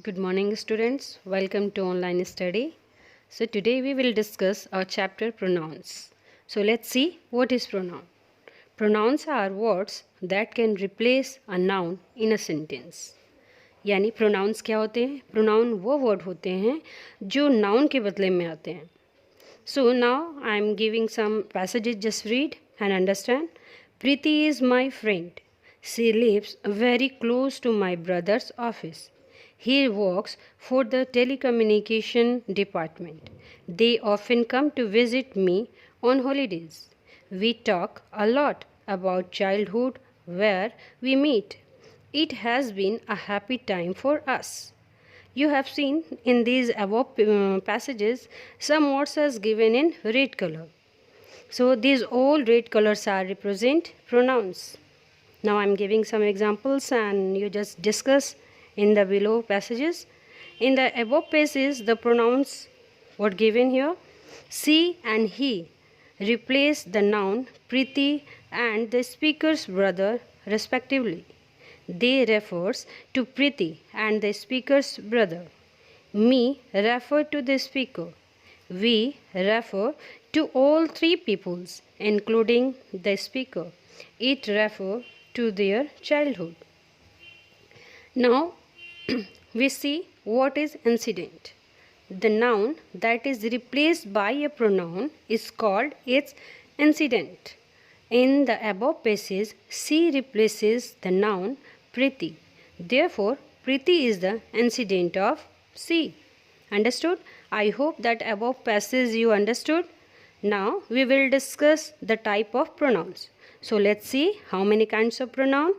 Good morning, students. Welcome to online study. So today we will discuss our chapter pronouns. So let's see what is pronoun. Pronouns are words that can replace a noun in a sentence. यानी pronouns क्या होते हैं? Pronoun वो word होते हैं जो noun के बदले में आते हैं. So now I am giving some passages. Just read and understand. Preeti is my friend. She lives very close to my brother's office. He works for the telecommunication department. They often come to visit me on holidays. We talk a lot about childhood where we meet. It has been a happy time for us. You have seen in these above passages some words as given in red color. So these all red colors are represent pronouns. Now I am giving some examples and you just discuss in the below passages. In the above passages, the pronouns what given here, she and he replace the noun Preeti and the speaker's brother respectively. They refers to Preeti and the speaker's brother. Me refer to the speaker. We refer to all three peoples, including the speaker. It refer to their childhood. Now we see what is incident. The noun that is replaced by a pronoun is called its incident. In the above passage, she replaces the noun Preeti. Therefore, Preeti is the incident of she. Understood? I hope that above passage you understood. Now we will discuss the type of pronouns. So let's see how many kinds of pronoun.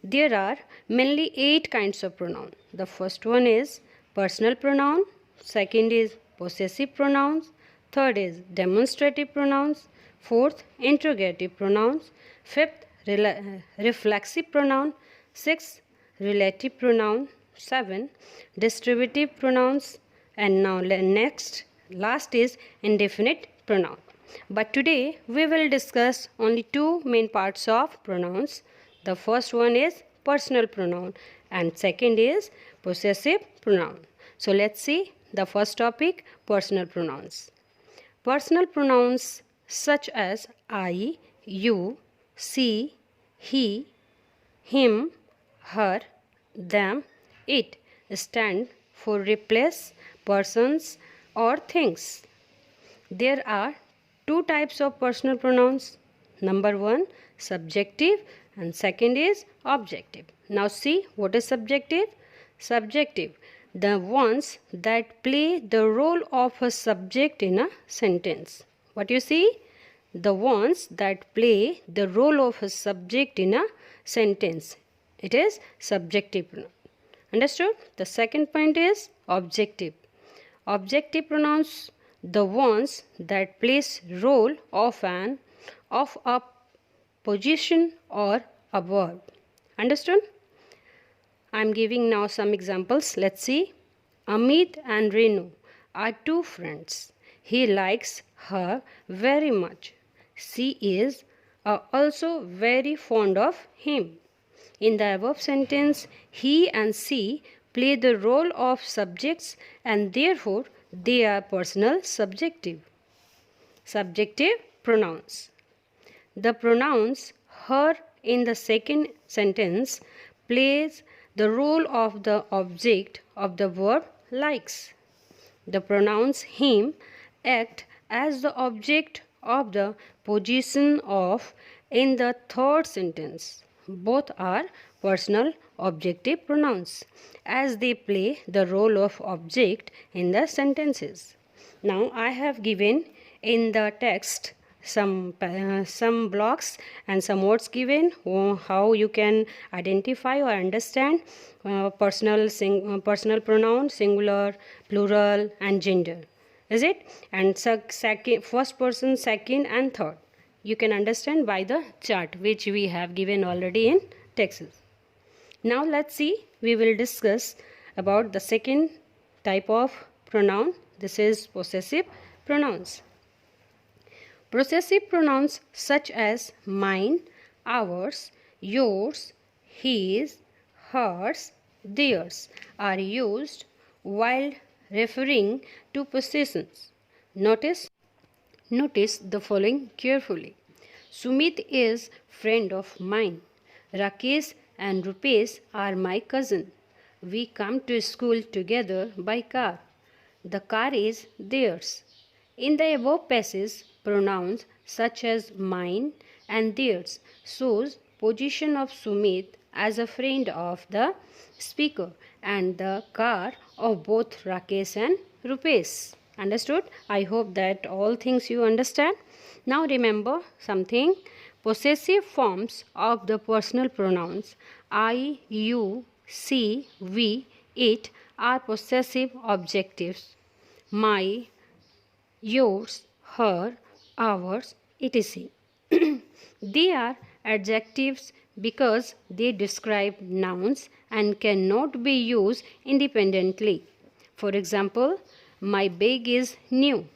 There are mainly 8 kinds of pronoun. The first one is personal pronoun, second is possessive pronouns, third is demonstrative pronouns, fourth interrogative pronouns, fifth reflexive pronoun, sixth relative pronoun, 7 distributive pronouns, and now last is indefinite pronoun. But today we will discuss only 2 main parts of pronouns. The first one is personal pronoun and second is possessive pronoun. So let's see the first topic, personal pronouns. Personal pronouns such as I, you, she, he, him, her, them, it stand for replace persons or things. There are 2 types of personal pronouns. Number 1, subjective, and second is objective. Now see what is subjective? Subjective, the ones that play the role of a subject in a sentence. What you see? The ones that play the role of a subject in a sentence. It is subjective pronoun. Understood? The second point is objective. Objective pronouns, the ones that plays role of a position or a verb. Understood? I am giving now some examples. Let's see. Amit and Renu are 2 friends. He likes her very much. She is also very fond of him. In the above sentence, he and she play the role of subjects and therefore they are personal subjective. Subjective pronouns. The pronouns her in the second sentence plays the role of the object of the verb likes. The pronouns him act as the object of the position of in the third sentence. Both are personal objective pronouns as they play the role of object in the sentences. Now I have given in the text some blocks and some words given how you can identify or understand personal pronoun, singular, plural and gender. Is it? And second, first person, second and third. You can understand by the chart which we have given already in texts. Now let's see, we will discuss about the second type of pronoun. This is possessive pronouns. Possessive pronouns such as mine, ours, yours, his, hers, theirs are used while referring to possessions. Notice the following carefully. Sumit is friend of mine. Rakesh and Rupesh are my cousin. We come to school together by car. The car is theirs. In the above passage, pronouns such as mine and theirs shows position of Sumit as a friend of the speaker and the car of both Rakesh and Rupesh. Understood? I hope that all things you understand. Now remember something. Possessive forms of the personal pronouns I, you, she, we, it are possessive adjectives. My, yours, her, ours, etc. They are adjectives because they describe nouns and cannot be used independently. For example, my bag is new.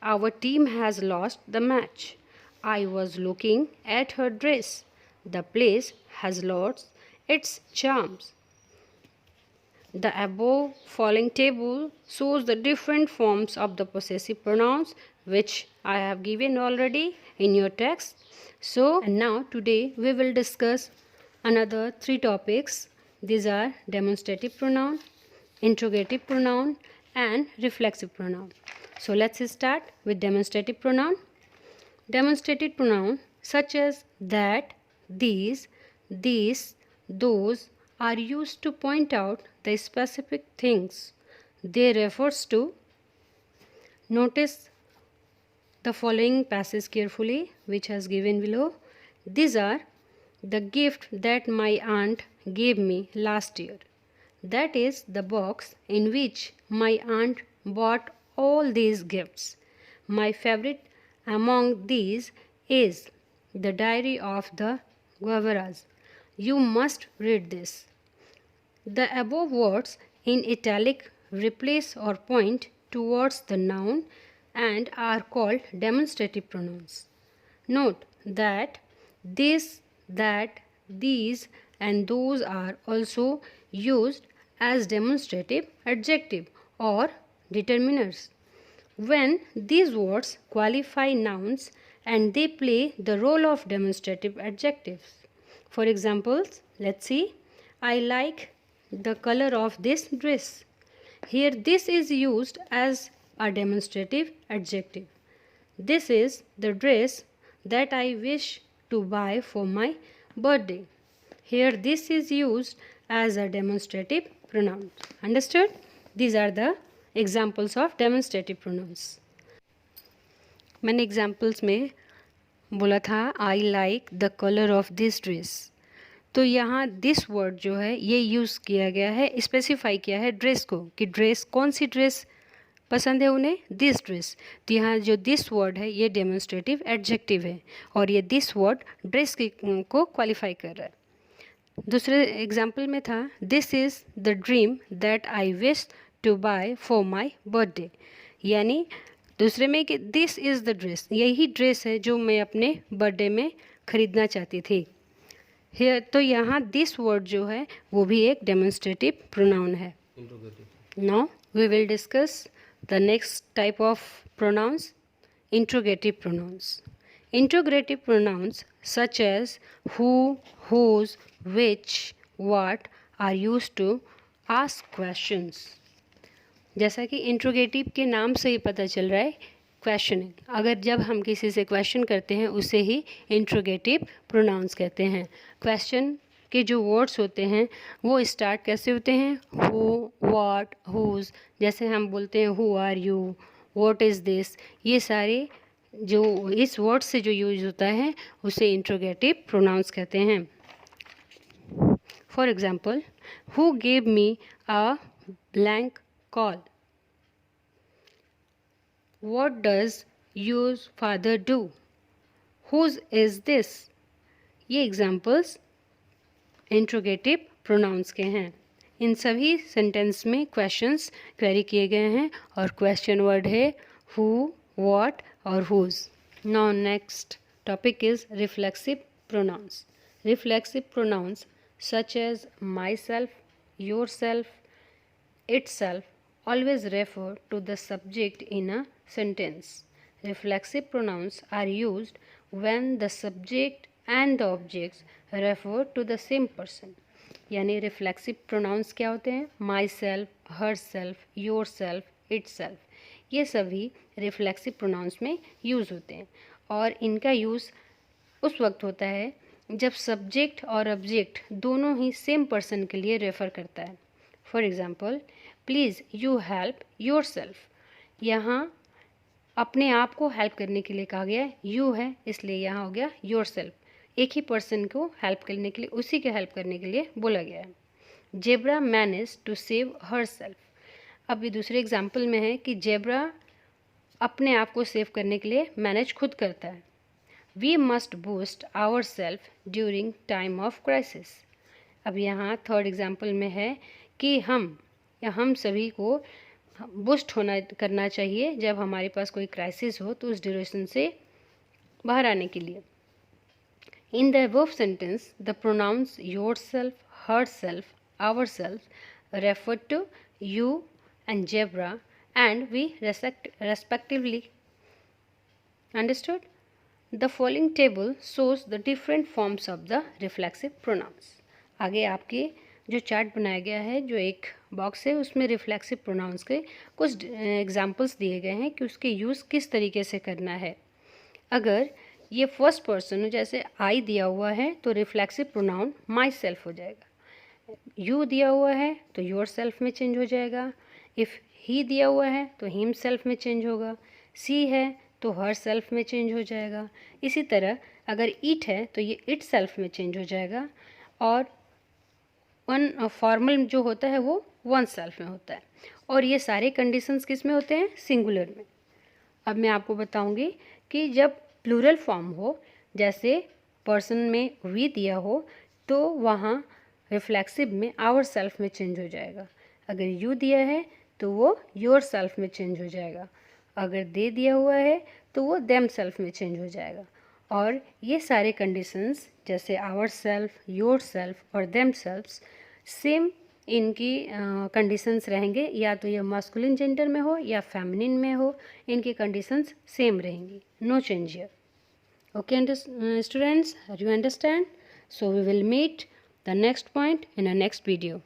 Our team has lost the match. I was looking at her dress. The place has lost its charms. The above following table shows the different forms of the possessive pronouns which I have given already in your text. So, and now today we will discuss another 3 topics. These are demonstrative pronoun, interrogative pronoun and reflexive pronoun. So, let's start with demonstrative pronoun. Demonstrative pronoun such as that, these, those are used to point out the specific things they refers to. Notice the following passage carefully which has given below. These are the gift that my aunt gave me last year. That is the box in which my aunt bought all these gifts. My favorite among these is the Diary of the Guevaras. You must read this. The above words in italic replace or point towards the noun and are called demonstrative pronouns. Note that this, that, these and those are also used as demonstrative adjective or determiners when these words qualify nouns and they play the role of demonstrative adjectives. For examples, let's see. I like the color of this dress. Here this is used as a demonstrative adjective. This is the dress that I wish to buy for my birthday. Here this is used as a demonstrative pronoun. Understood? These are the examples of demonstrative pronouns. मैंने examples में बोला था I like the color of this dress. तो यहाँ this word जो है ये use किया गया है, स्पेसिफाई किया है ड्रेस को कि ड्रेस कौन सी ड्रेस पसंद है उन्हें, दिस ड्रेस. तो यहाँ जो दिस वर्ड है ये डेमोन्स्ट्रेटिव एडजेक्टिव है और ये दिस वर्ड ड्रेस को क्वालिफाई कर रहा है. दूसरे एग्जाम्पल में था this is the dream that I wish to buy for my birthday. यानी दूसरे में कि दिस इज़ द ड्रेस, यही ड्रेस है जो मैं अपने बर्थडे में ख़रीदना चाहती थी. हियर तो यहाँ दिस वर्ड जो है वो भी एक डेमोन्स्ट्रेटिव प्रोनाउन है. Now we will discuss the next type of pronouns, interrogative pronouns. Interrogative pronouns such as who, whose, which, what are used to ask questions. जैसा कि इंट्रोगेटिव के नाम से ही पता चल रहा है क्वेश्चनिंग. अगर जब हम किसी से क्वेश्चन करते हैं उसे ही इंट्रोगेटिव प्रोनाउंस कहते हैं. क्वेश्चन के जो वर्ड्स होते हैं वो स्टार्ट कैसे होते हैं, हु, व्हाट, हुज. जैसे हम बोलते हैं who are you, what is this, ये सारे जो इस वर्ड से जो यूज होता है उसे इंट्रोगेटिव प्रोनाउंस कहते हैं. For example, who gave me a blank call, what does your father do, whose is this. ये एग्जाम्पल्स इंट्रोगेटिव प्रोनाउंस के हैं. इन सभी सेंटेंस में क्वेश्चंस क्वेरी किए गए हैं और क्वेश्चन वर्ड है who, what or whose. Now next topic is reflexive pronouns. Reflexive pronouns such as myself, yourself, itself always refer to the subject in a sentence. Reflexive pronouns are used when the subject and the objects refer to the same person. यानी reflexive pronouns क्या होते हैं? My self, her self, your self, it self, ये सभी reflexive pronouns में use होते हैं और इनका यूज़ उस वक्त होता है जब सब्जेक्ट और ऑब्जेक्ट दोनों ही सेम पर्सन के लिए रेफ़र करता है. For example, please you help your self. यहाँ अपने आप को हेल्प करने के लिए कहा गया है, यू है इसलिए यहाँ हो गया योर सेल्फ. एक ही पर्सन को हेल्प करने के लिए, उसी के हेल्प करने के लिए बोला गया है. Zebra manage to save herself. अभी दूसरे एग्जाम्पल में है कि जेब्रा अपने आप को सेव करने के लिए मैनेज खुद करता है. We must boost our self during time of crisis. अब यहाँ थर्ड एग्जाम्पल में है कि हम सभी को बूस्ट करना चाहिए जब हमारे पास कोई क्राइसिस हो, तो उस ड्यूरेशन से बाहर आने के लिए. In the above sentence, the pronouns yourself, herself, ourself refer to you and zebra and we respectively. Understood? The following table shows the different forms of the reflexive pronouns. आगे आपके जो चार्ट बनाया गया है, जो एक बॉक्स है, उसमें रिफ्लेक्सिव प्रोनाउंस के कुछ एग्जाम्पल्स दिए गए हैं कि उसके यूज़ किस तरीके से करना है. अगर ये फर्स्ट पर्सन हो, जैसे आई दिया हुआ है तो रिफ्लेक्सिव प्रोनाउन माई सेल्फ हो जाएगा. यू दिया हुआ है तो योर सेल्फ में चेंज हो जाएगा. इफ़ ही दिया हुआ है तो हिम सेल्फ में चेंज होगा. सी है तो हर सेल्फ में चेंज हो जाएगा. इसी तरह अगर इट है तो ये इट सेल्फ में चेंज हो जाएगा और वन फॉर्मल जो होता है वो वन सेल्फ में होता है. और ये सारे कंडीशंस किस में होते हैं? सिंगुलर में. अब मैं आपको बताऊंगी कि जब प्लूरल फॉर्म हो, जैसे पर्सन में वी दिया हो, तो वहाँ रिफ्लेक्सिव में आवर सेल्फ में चेंज हो जाएगा. अगर यू दिया है तो वो योर सेल्फ में चेंज हो जाएगा. अगर दे दिया हुआ है तो वो देम सेल्फ में चेंज हो जाएगा. और ये सारे कंडीशंस जैसे आवर सेल्फ, योर सेल्फ और देम सेल्फ्स सेम इनकी कंडीशंस रहेंगे, या तो ये मास्कुलिन जेंडर में हो या फेमिनिन में हो, इनकी कंडीशंस सेम रहेंगी. No change here. Okay, students, you understand? So we will meet the next point in a next video.